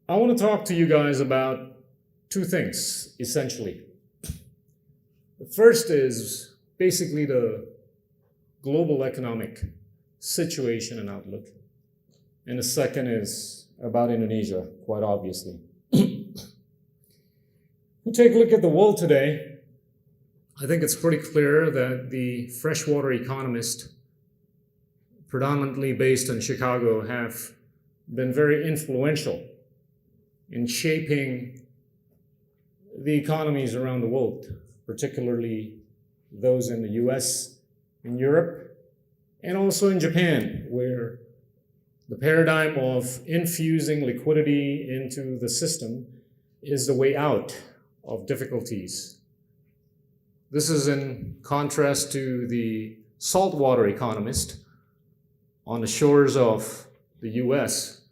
I want to talk to you guys about two things, essentially. The first is basically the global economic situation and outlook. And the second is about Indonesia, quite obviously. We take a look at the world today. I think it's pretty clear that the freshwater economists, predominantly based in Chicago, have been very influential in shaping the economies around the world, particularly those in the US, in Europe, and also in Japan, where the paradigm of infusing liquidity into the system is the way out of difficulties. This is in contrast to the saltwater economist on the shores of the US,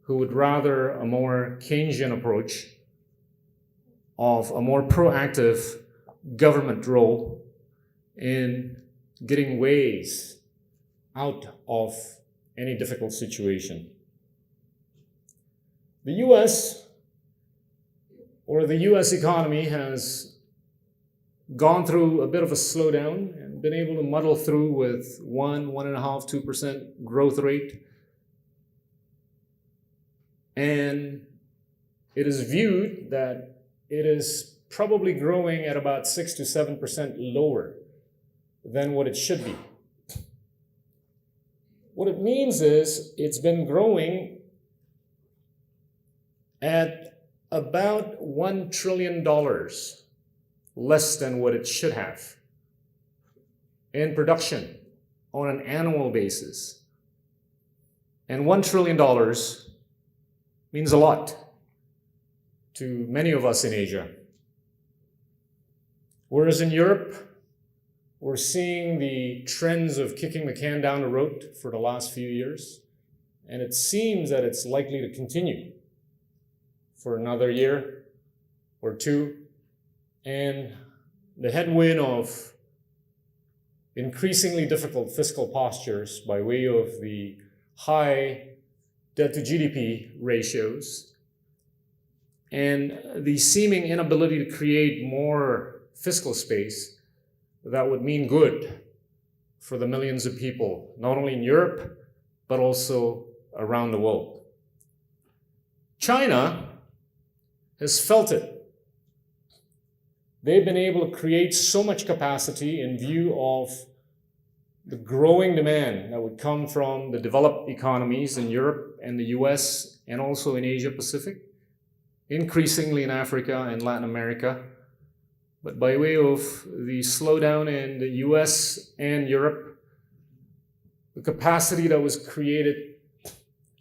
who would rather a more Keynesian approach of a more proactive government role in getting ways out of any difficult situation. The US, or the US economy, has gone through a bit of a slowdown and been able to muddle through with 1.5%, 2% growth rate. And it is viewed that it is probably growing at about 6 to 7% lower than what it should be. What it means is it's been growing at about $1 trillion less than what it should have in production on an annual basis. And $1 trillion means a lot to many of us in Asia. Whereas in Europe, we're seeing the trends of kicking the can down the road for the last few years, and it seems that it's likely to continue for another year or two. And the headwind of increasingly difficult fiscal postures by way of the high debt to GDP ratios and the seeming inability to create more fiscal space that would mean good for the millions of people, not only in Europe, but also around the world. China has felt it. They've been able to create so much capacity in view of the growing demand that would come from the developed economies in Europe and the US and also in Asia Pacific, increasingly in Africa and Latin America. But by way of the slowdown in the US and Europe, the capacity that was created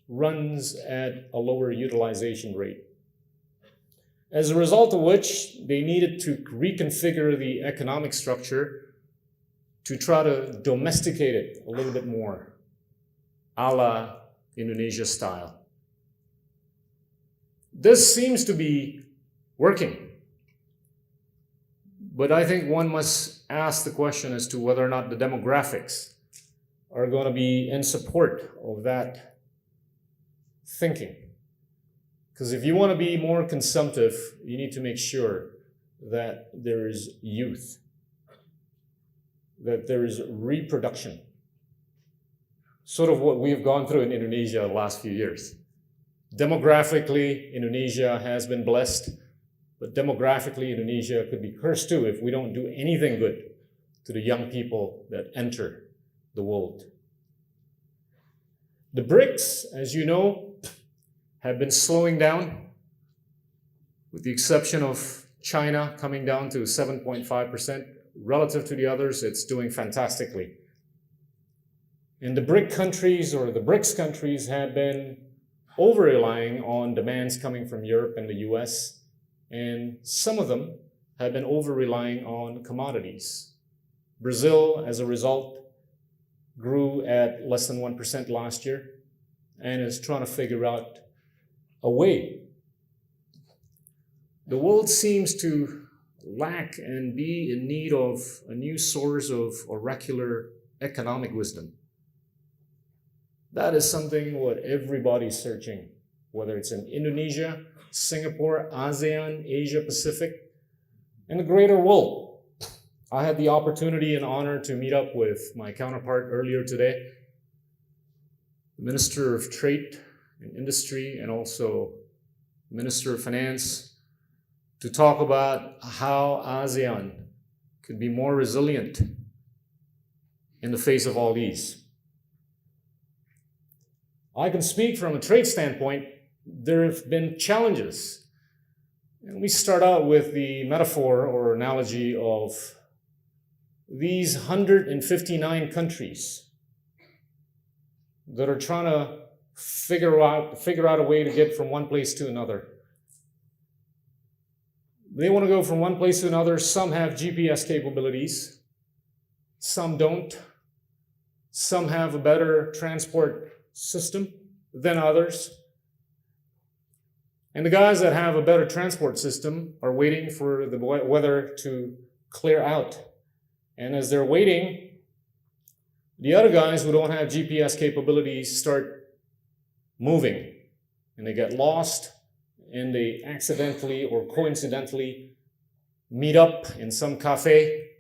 runs at a lower utilization rate. As a result of which, they needed to reconfigure the economic structure to try to domesticate it a little bit more, a la Indonesia style. This seems to be working. But I think one must ask the question as to whether or not the demographics are going to be in support of that thinking. Because if you want to be more consumptive, you need to make sure that there is youth, that there is reproduction. Sort of what we've gone through in Indonesia the last few years. Demographically, Indonesia has been blessed, but demographically, Indonesia could be cursed too if we don't do anything good to the young people that enter the world. The BRICS, as you know, have been slowing down, with the exception of China coming down to 7.5%. Relative to the others, it's doing fantastically. And the BRIC countries, or the BRICS countries, have been over-relying on demands coming from Europe and the US, and some of them have been over-relying on commodities. Brazil, as a result, grew at less than 1% last year and is trying to figure out a way. The world seems to lack and be in need of a new source of oracular economic wisdom. That is something what everybody's searching whether it's in Indonesia, Singapore, ASEAN, Asia Pacific, and the greater world. I had the opportunity and honor to meet up with my counterpart earlier today, the Minister of Trade and Industry, and also Minister of Finance, to talk about how ASEAN could be more resilient in the face of all these. I can speak from a trade standpoint. There have been challenges. And we start out with the metaphor or analogy of these 159 countries that are trying to figure out a way to get from one place to another. They want to go from one place to another. Some have GPS capabilities, some don't. Some have a better transport system than others. And the guys that have a better transport system are waiting for the weather to clear out. And as they're waiting, the other guys who don't have GPS capabilities start moving. And they get lost, and they accidentally or coincidentally meet up in some cafe,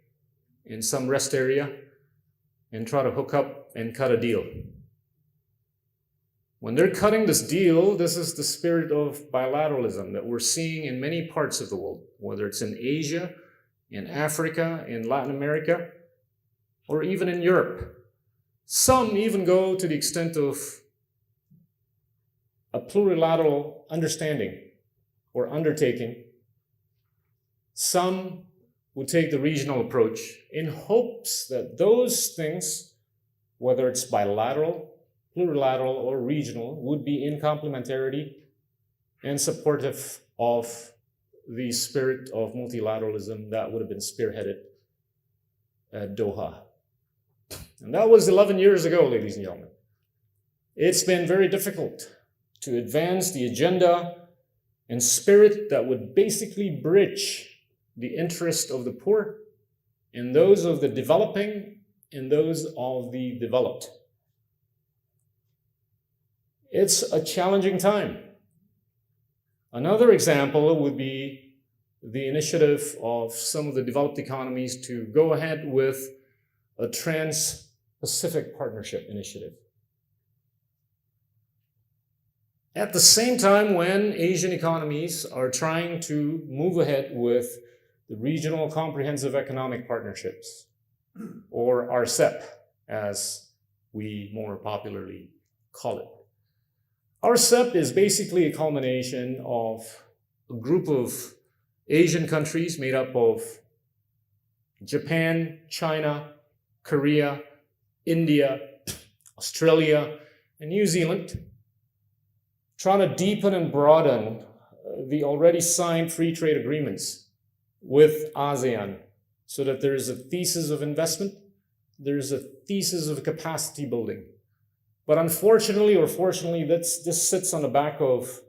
in some rest area, and try to hook up and cut a deal. When they're cutting this deal, this is the spirit of bilateralism that we're seeing in many parts of the world, whether it's in Asia, in Africa, in Latin America, or even in Europe. Some even go to the extent of a plurilateral understanding or undertaking. Some would take the regional approach in hopes that those things, whether it's bilateral, plurilateral, or regional, would be in complementarity and supportive of the spirit of multilateralism that would have been spearheaded at Doha. And that was 11 years ago, ladies and gentlemen. It's been very difficult to advance the agenda and spirit that would basically bridge the interest of the poor and those of the developing and those of the developed. It's a challenging time. Another example would be the initiative of some of the developed economies to go ahead with a Trans-Pacific Partnership initiative. At the same time, when Asian economies are trying to move ahead with the Regional Comprehensive Economic Partnerships, or RCEP, as we more popularly call it. RCEP is basically a culmination of a group of Asian countries made up of Japan, China, Korea, India, Australia, and New Zealand, trying to deepen and broaden the already signed free trade agreements with ASEAN so that there is a thesis of investment, there's a thesis of capacity building. But unfortunately or fortunately, this sits on the back of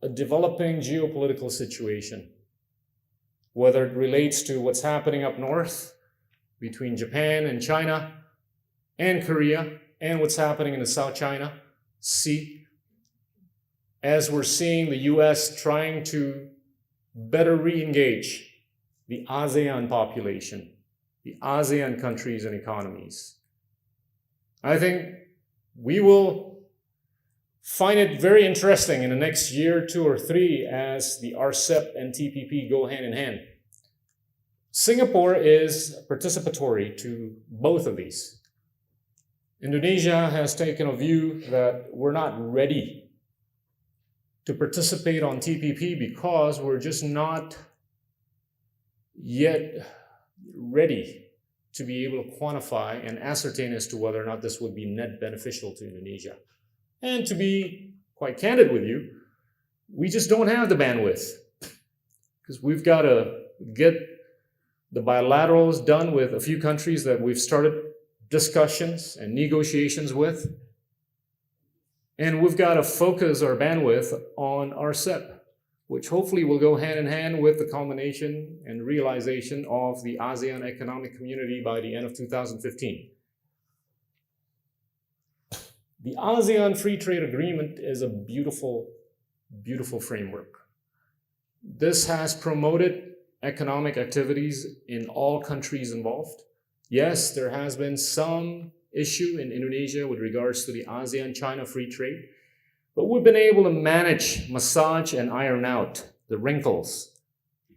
a developing geopolitical situation, whether it relates to what's happening up north between Japan and China and Korea, and what's happening in the South China Sea, as we're seeing the US trying to better re-engage the ASEAN population, the ASEAN countries and economies. I think we will find it very interesting in the next year, 2 or 3, as the RCEP and TPP go hand in hand. Singapore is participatory to both of these. Indonesia has taken a view that we're not ready to participate on TPP because we're just not yet ready to be able to quantify and ascertain as to whether or not this would be net beneficial to Indonesia. And to be quite candid with you, we just don't have the bandwidth, because we've got to get the bilaterals done with a few countries that we've started discussions and negotiations with. And we've got to focus our bandwidth on RCEP, which hopefully will go hand in hand with the culmination and realization of the ASEAN Economic Community by the end of 2015. The ASEAN Free Trade Agreement is a beautiful, beautiful framework. This has promoted economic activities in all countries involved. Yes, there has been some issue in Indonesia with regards to the ASEAN-China free trade, but we've been able to manage, massage, and iron out the wrinkles.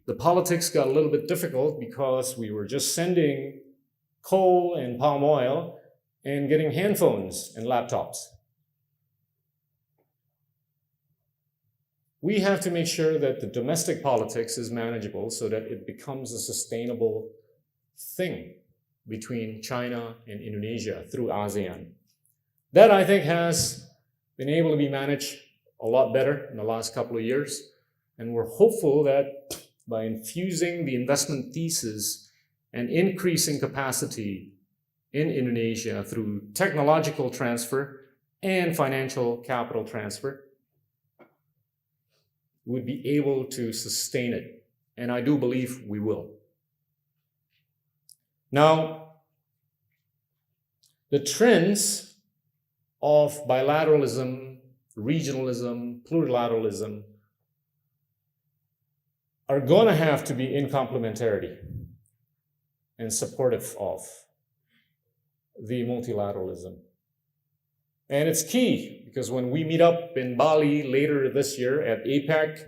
The politics got a little bit difficult because we were just sending coal and palm oil and getting handphones and laptops. We have to make sure that the domestic politics is manageable so that it becomes a sustainable thing between China and Indonesia through ASEAN. That, I think, has been able to be managed a lot better in the last couple of years. And we're hopeful that by infusing the investment thesis and increasing capacity in Indonesia through technological transfer and financial capital transfer, would be able to sustain it. And I do believe we will. Now, the trends of bilateralism, regionalism, plurilateralism are going to have to be in complementarity and supportive of the multilateralism. And it's key because when we meet up in Bali later this year at APEC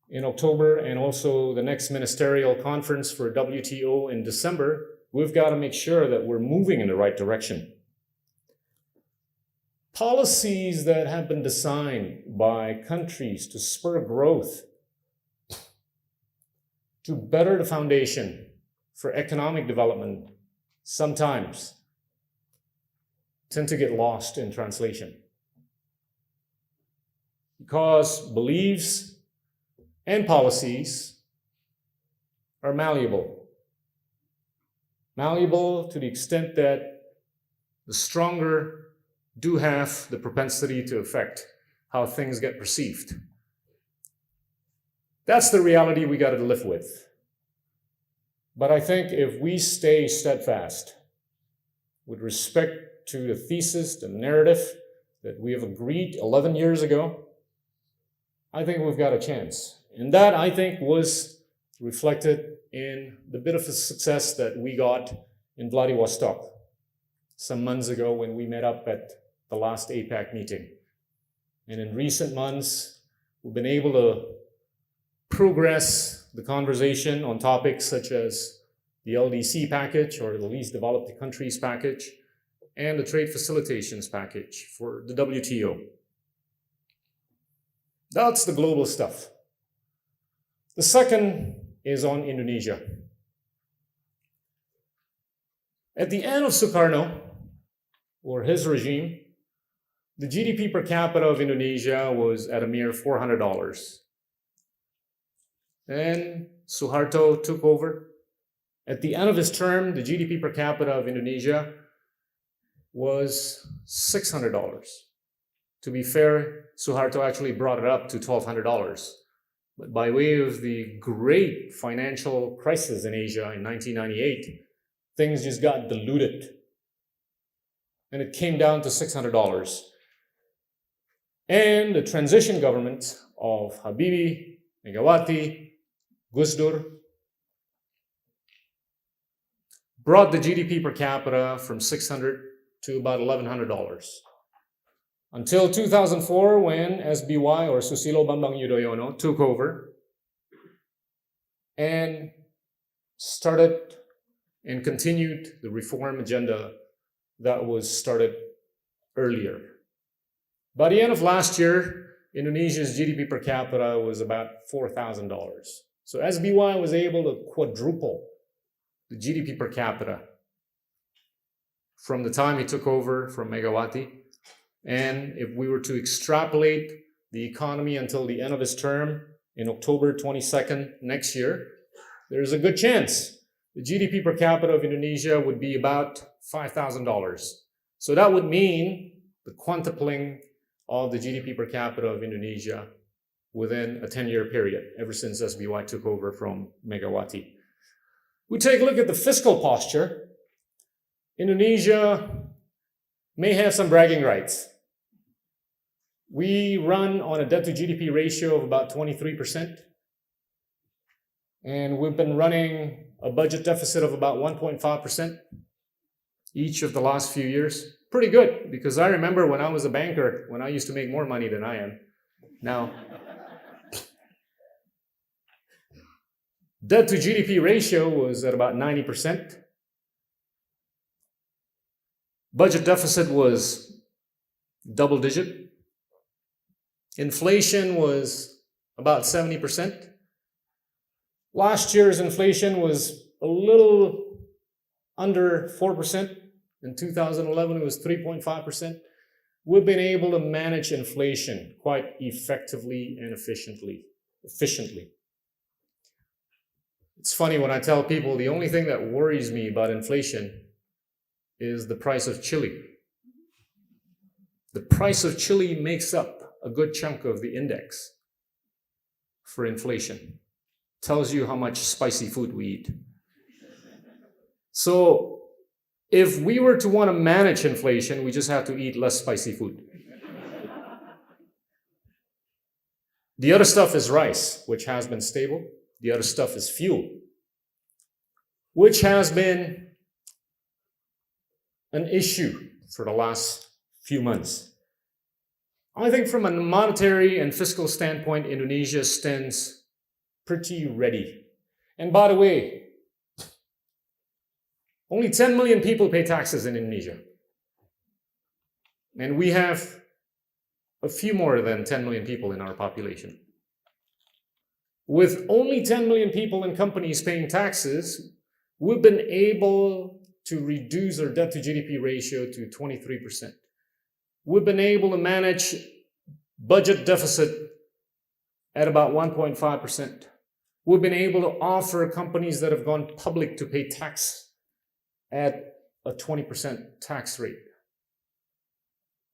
in October and also the next ministerial conference for WTO in December, we've got to make sure that we're moving in the right direction. Policies that have been designed by countries to spur growth, to better the foundation for economic development, sometimes tend to get lost in translation. Because beliefs and policies are malleable. Malleable to the extent that the stronger do have the propensity to affect how things get perceived. That's the reality we got to live with. But I think if we stay steadfast with respect to the thesis, the narrative that we have agreed 11 years ago, I think we've got a chance. And that, I think, was reflected in the bit of a success that we got in Vladivostok some months ago when we met up at the last APEC meeting. And in recent months, we've been able to progress the conversation on topics such as the LDC package or the Least Developed Countries package and the Trade Facilitations package for the WTO. That's the global stuff. The second is on Indonesia. At the end of Sukarno, or his regime, the GDP per capita of Indonesia was at a mere $400. Then Suharto took over. At the end of his term, the GDP per capita of Indonesia was $600. To be fair, Suharto actually brought it up to $1,200. But by way of the great financial crisis in Asia in 1998, things just got diluted. And it came down to $600. And the transition government of Habibie, Megawati, Gus Dur brought the GDP per capita from $600 to about $1,100. Until 2004, when SBY or Susilo Bambang Yudhoyono took over and started and continued the reform agenda that was started earlier. By the end of last year, Indonesia's GDP per capita was about $4,000. So SBY was able to quadruple the GDP per capita from the time he took over from Megawati. And if we were to extrapolate the economy until the end of his term in October 22nd next year, there's a good chance the GDP per capita of Indonesia would be about $5,000. So that would mean the quintupling of the GDP per capita of Indonesia within a 10-year period, ever since SBY took over from Megawati. We take a look at the fiscal posture. Indonesia may have some bragging rights. We run on a debt to GDP ratio of about 23%. And we've been running a budget deficit of about 1.5% each of the last few years. Pretty good, because I remember when I was a banker, when I used to make more money than I am now. Debt to GDP ratio was at about 90%. Budget deficit was double digit. Inflation was about 70%. Last year's inflation was a little under 4%. In 2011, it was 3.5%. We've been able to manage inflation quite effectively and efficiently. It's funny when I tell people the only thing that worries me about inflation is the price of chili. The price of chili makes up a good chunk of the index for inflation. Tells you how much spicy food we eat. So if we were to want to manage inflation, we just have to eat less spicy food. The other stuff is rice, which has been stable. The other stuff is fuel, which has been an issue for the last few months. I think from a monetary and fiscal standpoint, Indonesia stands pretty ready. And by the way, only 10 million people pay taxes in Indonesia. And we have a few more than 10 million people in our population. With only 10 million people and companies paying taxes, we've been able to reduce our debt to GDP ratio to 23%. We've been able to manage budget deficit at about 1.5%. We've been able to offer companies that have gone public to pay tax at a 20% tax rate.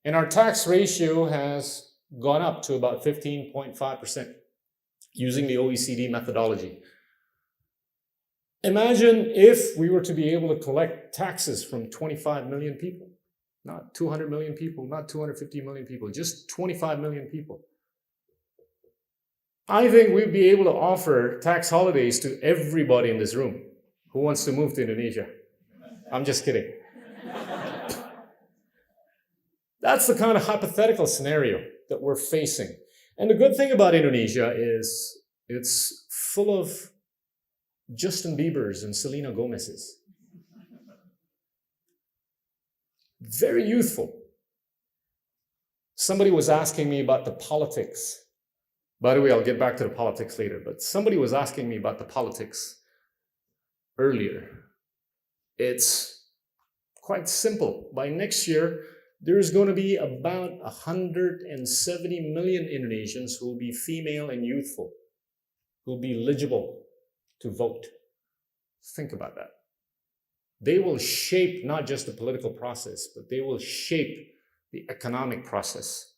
And our tax ratio has gone up to about 15.5% using the OECD methodology. Imagine if we were to be able to collect taxes from 25 million people, not 200 million people, not 250 million people, just 25 million people. I think we'd be able to offer tax holidays to everybody in this room who wants to move to Indonesia. I'm just kidding. That's the kind of hypothetical scenario that we're facing. And the good thing about Indonesia is it's full of Justin Biebers and Selena Gomez's. Very youthful. Somebody was asking me about the politics. By the way, I'll get back to the politics later, but somebody was asking me about the politics earlier. It's quite simple. By next year, there's going to be about 170 million Indonesians who will be female and youthful, who will be eligible to vote. Think about that. They will shape not just the political process, but they will shape the economic process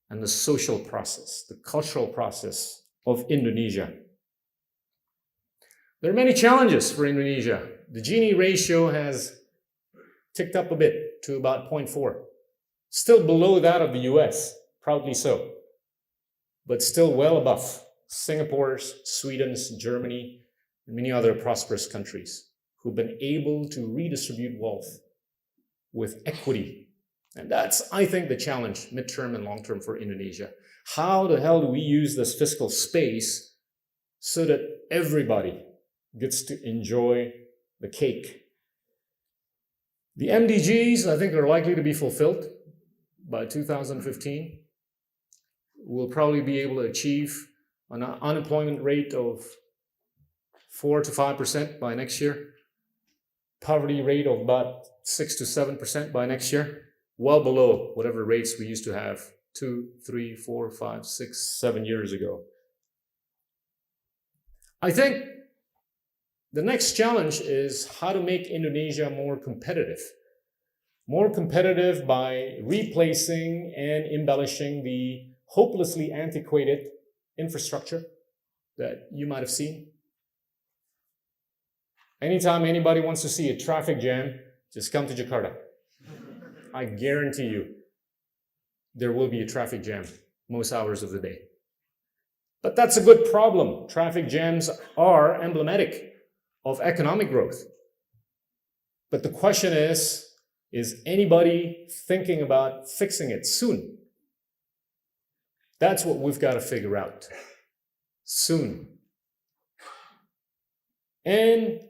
and the social process, the cultural process of Indonesia. There are many challenges for Indonesia. The Gini ratio has ticked up a bit to about 0.4. Still below that of the US, proudly so, but still well above Singapore's, Sweden's, Germany, and many other prosperous countries who've been able to redistribute wealth with equity. And that's, I think, the challenge, midterm and long-term for Indonesia. How the hell do we use this fiscal space so that everybody gets to enjoy the cake? The MDGs, I think, are likely to be fulfilled by 2015. We'll probably be able to achieve an unemployment rate of 4 to 5% by next year. Poverty rate of about 6 to 7% by next year. Well below whatever rates we used to have 2, 3, 4, 5, 6, 7 years ago. I think the next challenge is how to make Indonesia more competitive. More competitive by replacing and embellishing the hopelessly antiquated infrastructure that you might have seen. Anytime anybody wants to see a traffic jam, just come to Jakarta. I guarantee you there will be a traffic jam most hours of the day. But that's a good problem. Traffic jams are emblematic of economic growth. But the question is anybody thinking about fixing it soon? That's what we've got to figure out soon. And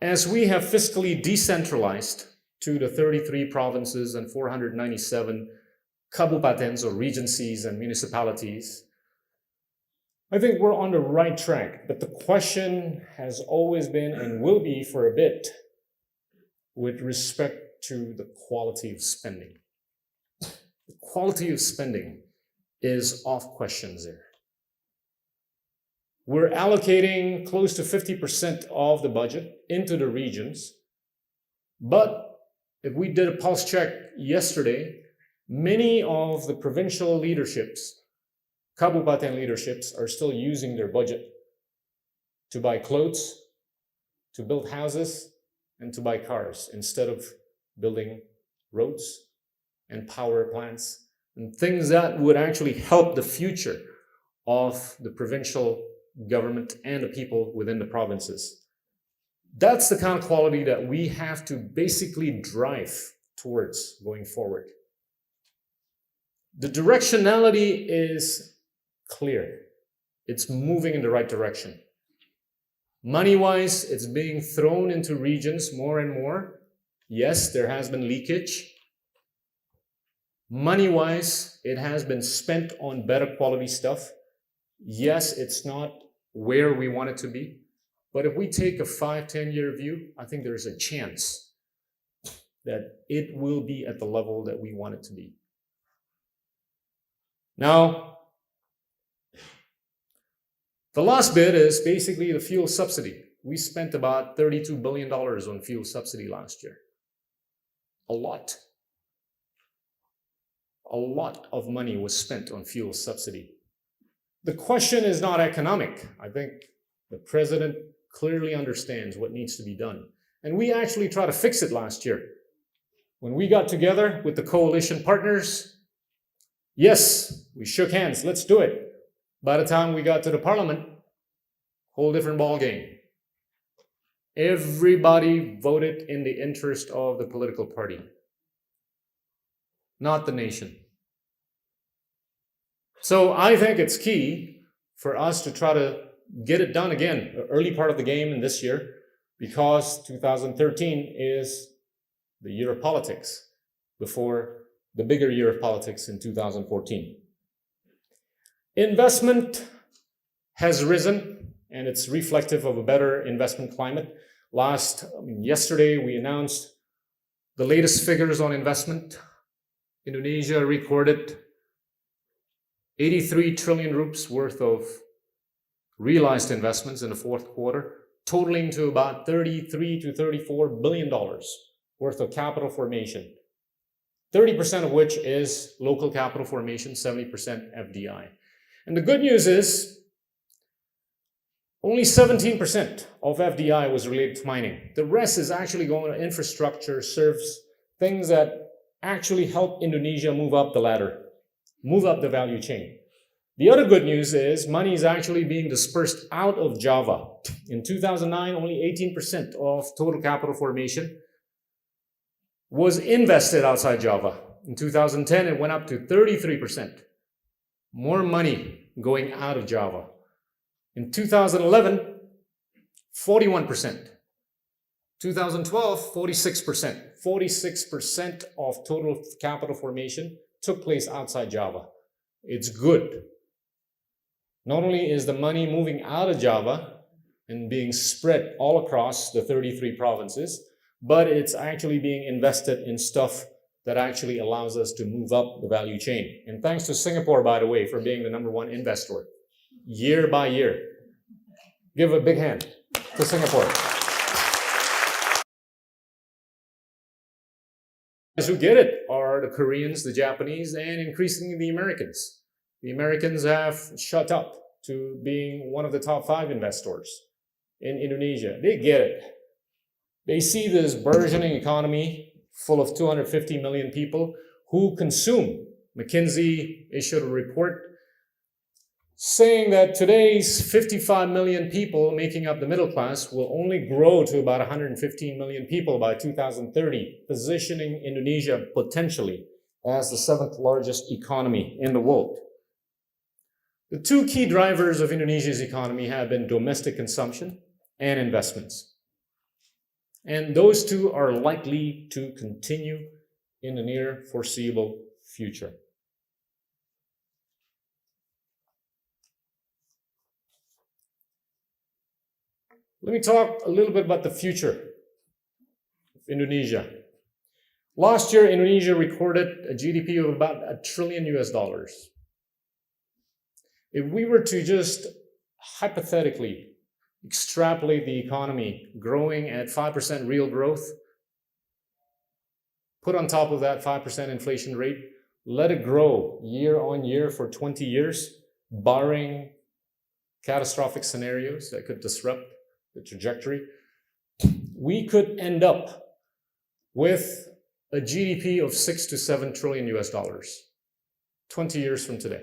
as we have fiscally decentralized to the 33 provinces and 497 kabupatens or regencies and municipalities, I think we're on the right track. But the question has always been and will be for a bit with respect to the quality of spending. The quality of spending is off questions there. We're allocating close to 50% of the budget into the regions. But if we did a pulse check yesterday, many of the provincial leaderships, Kabupaten leaderships, are still using their budget to buy clothes, to build houses, and to buy cars instead of building roads and power plants and things that would actually help the future of the provincial government and the people within the provinces. That's the kind of quality that we have to basically drive towards going forward. The directionality is clear. It's moving in the right direction. Money-wise, it's being thrown into regions more and more. Yes, there has been leakage. Money-wise, it has been spent on better quality stuff. Yes, it's not where we want it to be. But if we take a 5-10 year view, I think there's a chance that it will be at the level that we want it to be. Now, the last bit is basically the fuel subsidy. We spent about $32 billion on fuel subsidy last year. A lot. A lot of money was spent on fuel subsidy. The question is not economic. I think the president clearly understands what needs to be done. And we actually tried to fix it last year. When we got together with the coalition partners, yes, we shook hands, let's do it. By the time we got to the parliament, whole different ball game. Everybody voted in the interest of the political party, not the nation. So I think it's key for us to try to get it done again, the early part of the game in this year, because 2013 is the year of politics before the bigger year of politics in 2014. Investment has risen, and it's reflective of a better investment climate. Yesterday, we announced the latest figures on investment. Indonesia recorded 83 trillion rupees worth of realized investments in the fourth quarter, totaling to about $33 to $34 billion worth of capital formation. 30% of which is local capital formation, 70% FDI. And the good news is only 17% of FDI was related to mining. The rest is actually going to infrastructure, serves things that actually help Indonesia move up the ladder, move up the value chain. The other good news is money is actually being dispersed out of Java. In 2009, only 18% of total capital formation was invested outside Java. In 2010, it went up to 33%. More money going out of Java. In 2011, 41%. 2012, 46%. 46% of total capital formation took place outside Java. It's good. Not only is the money moving out of Java and being spread all across the 33 provinces, but it's actually being invested in stuff that actually allows us to move up the value chain. And thanks to Singapore, by the way, for being the #1 investor, year by year. Give a big hand to Singapore. Those who get it are the Koreans, the Japanese, and increasingly the Americans. The Americans have shut up to being one of the top 5 investors in Indonesia. They get it. They see this burgeoning economy full of 250 million people who consume. McKinsey issued a report saying that today's 55 million people making up the middle class will only grow to about 115 million people by 2030, positioning Indonesia potentially as the 7th largest economy in the world. The two key drivers of Indonesia's economy have been domestic consumption and investments. And those two are likely to continue in the near foreseeable future. Let me talk a little bit about the future of Indonesia. Last year, Indonesia recorded a GDP of about $1 trillion. If we were to just hypothetically extrapolate the economy growing at 5% real growth, put on top of that 5% inflation rate, let it grow year on year for 20 years, barring catastrophic scenarios that could disrupt the trajectory, we could end up with a GDP of $6 to $7 trillion 20 years from today.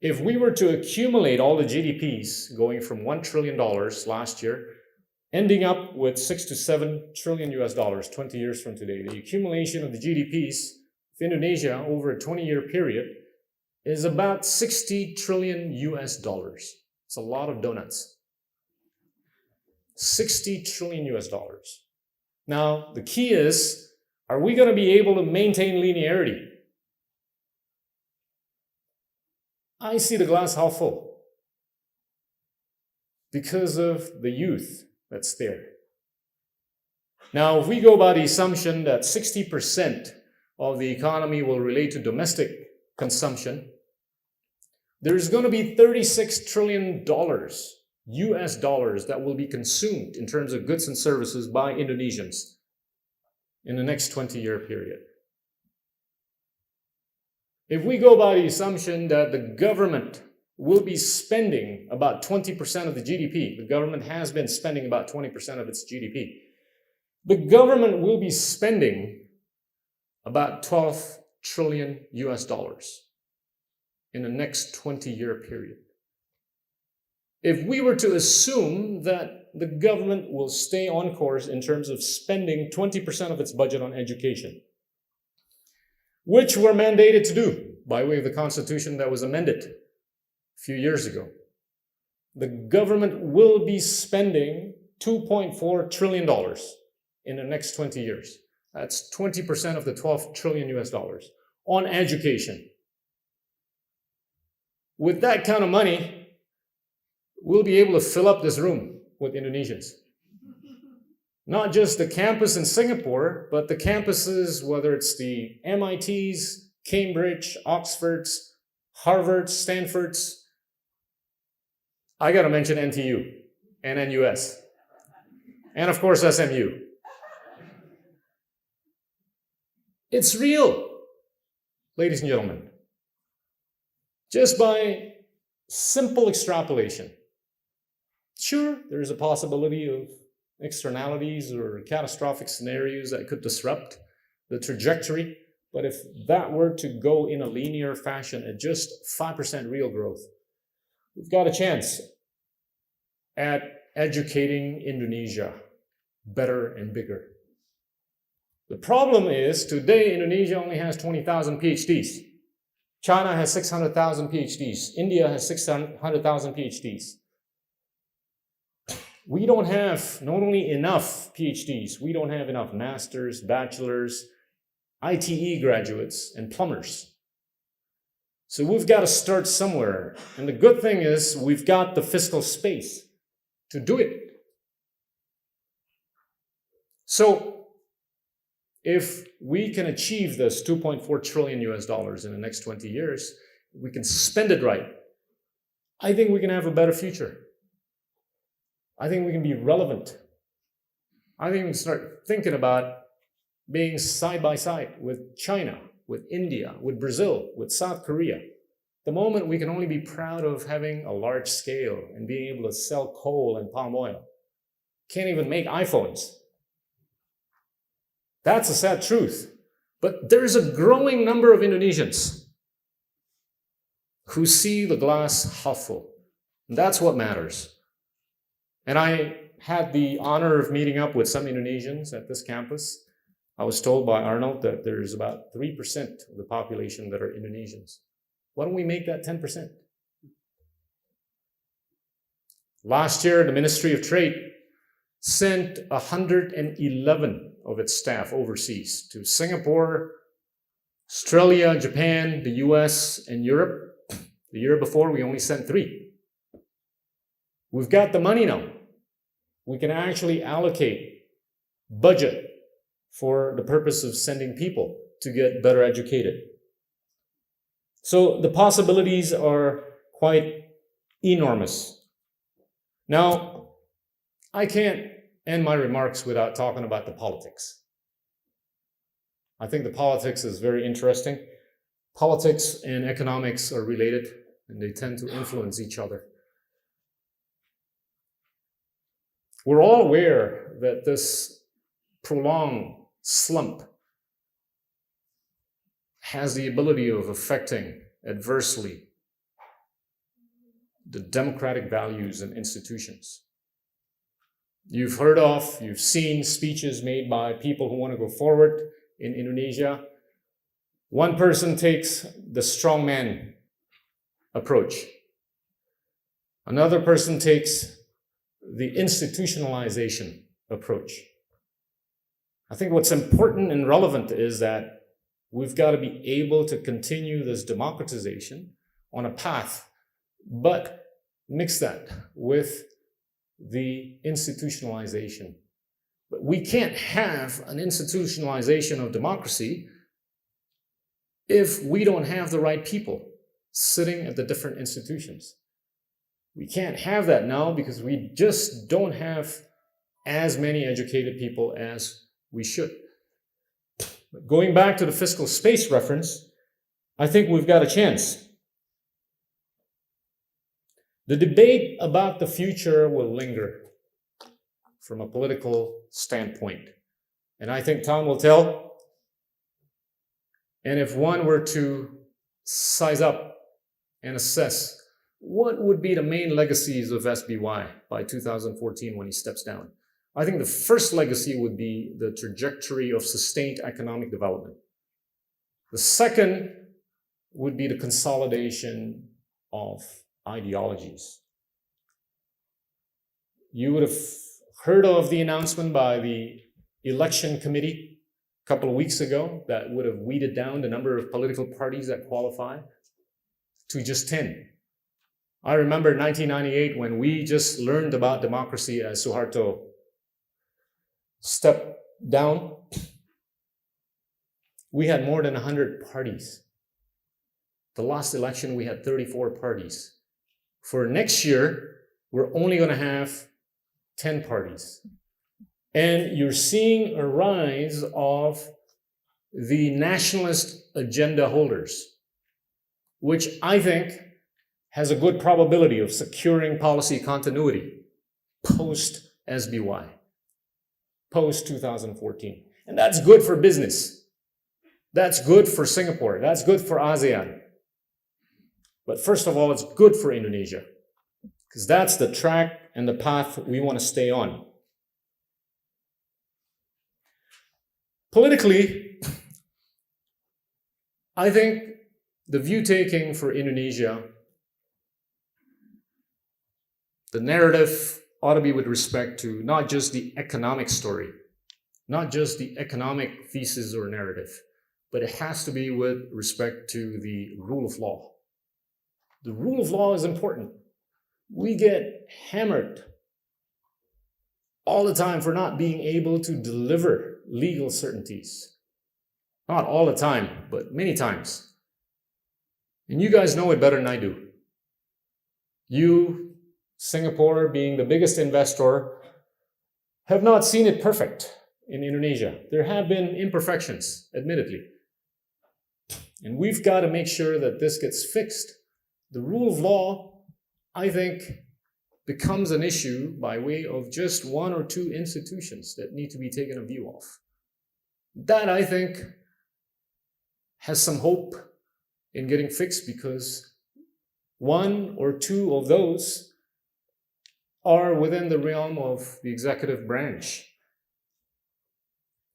If we were to accumulate all the GDPs going from $1 trillion last year, ending up with $6 to $7 trillion 20 years from today, the accumulation of the GDPs of Indonesia over a 20-year period is about $60 trillion. It's a lot of donuts. $60 trillion. Now, the key is, are we going to be able to maintain linearity? I see the glass half full because of the youth that's there. Now, if we go by the assumption that 60% of the economy will relate to domestic consumption, there's going to be $36 trillion US dollars that will be consumed in terms of goods and services by Indonesians in the next 20-year period. If we go by the assumption that the government will be spending about 20% of the GDP, the government has been spending about 20% of its GDP, the government will be spending about 12 trillion US dollars in the next 20-year period. If we were to assume that the government will stay on course in terms of spending 20% of its budget on education, which we're mandated to do by way of the Constitution that was amended a few years ago, the government will be spending $2.4 trillion in the next 20 years. That's 20% of the 12 trillion US dollars on education. With that kind of money, we'll be able to fill up this room with Indonesians. Not just the campus in Singapore, but the campuses, whether it's the MITs, Cambridge, Oxfords, Harvards, Stanfords. I got to mention NTU and NUS. And of course, SMU. It's real, ladies and gentlemen. Just by simple extrapolation. Sure, there's a possibility of externalities or catastrophic scenarios that could disrupt the trajectory, but if that were to go in a linear fashion at just 5% real growth, we've got a chance at educating Indonesia better and bigger. The problem is, today Indonesia only has 20,000 PhDs. China has 600,000 PhDs. India has 600,000 PhDs. We don't have not only enough PhDs, we don't have enough masters, bachelors, ITE graduates, and plumbers. So we've got to start somewhere. And the good thing is we've got the fiscal space to do it. So if we can achieve this 2.4 trillion US dollars in the next 20 years, we can spend it right, I think we can have a better future. I think we can be relevant. I think we can start thinking about being side by side with China, with India, with Brazil, with South Korea. The moment we can only be proud of having a large scale and being able to sell coal and palm oil. Can't even make iPhones. That's a sad truth. But there is a growing number of Indonesians who see the glass half full. And that's what matters. And I had the honor of meeting up with some Indonesians at this campus. I was told by Arnold that there's about 3% of the population that are Indonesians. Why don't we make that 10%? Last year, the Ministry of Trade sent 111 of its staff overseas to Singapore, Australia, Japan, the US, and Europe. The year before, we only sent 3. We've got the money now. We can actually allocate budget for the purpose of sending people to get better educated. So the possibilities are quite enormous. Now, I can't end my remarks without talking about the politics. I think the politics is very interesting. Politics and economics are related, and they tend to influence each other. We're all aware that this prolonged slump has the ability of affecting adversely the democratic values and institutions. You've seen speeches made by people who want to go forward in Indonesia. One person takes the strongman approach. Another person takes the institutionalization approach. I think what's important and relevant is that we've got to be able to continue this democratization on a path, but mix that with the institutionalization. But we can't have an institutionalization of democracy if we don't have the right people sitting at the different institutions. We can't have that now because we just don't have as many educated people as we should. But going back to the fiscal space reference, I think we've got a chance. The debate about the future will linger from a political standpoint. And I think time will tell. And if one were to size up and assess what would be the main legacies of SBY by 2014 when he steps down, I think the first legacy would be the trajectory of sustained economic development. The second would be the consolidation of ideologies. You would have heard of the announcement by the election committee a couple of weeks ago that would have weeded down the number of political parties that qualify to just 10. I remember 1998 when we just learned about democracy as Suharto stepped down. We had more than 100 parties. The last election, we had 34 parties. For next year, we're only going to have 10 parties. And you're seeing a rise of the nationalist agenda holders, which I think has a good probability of securing policy continuity post-SBY, post-2014. And that's good for business. That's good for Singapore. That's good for ASEAN. But first of all, it's good for Indonesia, because that's the track and the path we want to stay on. Politically, I think the view taking for Indonesia, the narrative ought to be with respect to not just the economic story, not just the economic thesis or narrative, but it has to be with respect to the rule of law. The rule of law is important. We get hammered all the time for not being able to deliver legal certainties. Not all the time, but many times. And you guys know it better than I do. You, Singapore, being the biggest investor, have not seen it perfect in Indonesia. There have been imperfections, admittedly. And we've got to make sure that this gets fixed. The rule of law, I think, becomes an issue by way of just one or two institutions that need to be taken a view of. That, I think, has some hope in getting fixed, because one or two of those are within the realm of the executive branch.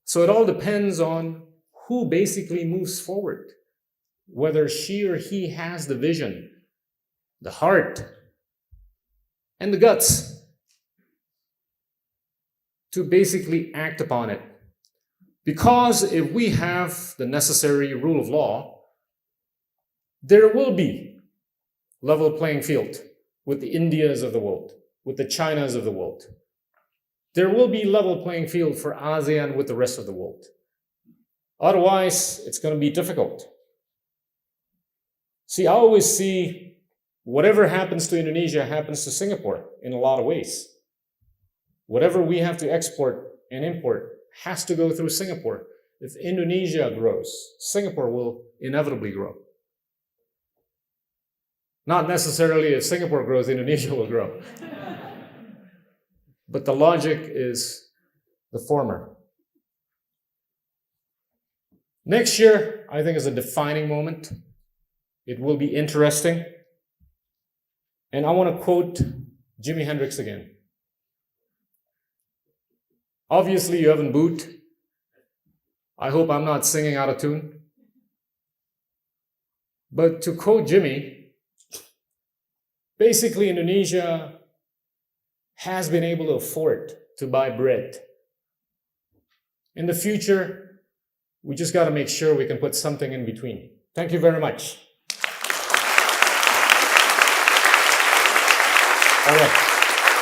So it all depends on who basically moves forward, whether she or he has the vision, the heart, and the guts to basically act upon it. Because if we have the necessary rule of law, there will be level playing field with the Indias of the world, with the Chinas of the world. There will be level playing field for ASEAN with the rest of the world. Otherwise, it's going to be difficult. See, I always see whatever happens to Indonesia happens to Singapore in a lot of ways. Whatever we have to export and import has to go through Singapore. If Indonesia grows, Singapore will inevitably grow. Not necessarily if Singapore grows, Indonesia will grow. But the logic is the former. Next year, I think, is a defining moment. It will be interesting. And I want to quote Jimi Hendrix again. Obviously, you haven't booed. I hope I'm not singing out of tune. But to quote Jimmy, basically Indonesia has been able to afford to buy bread. In the future, we just got to make sure we can put something in between. Thank you very much. All right.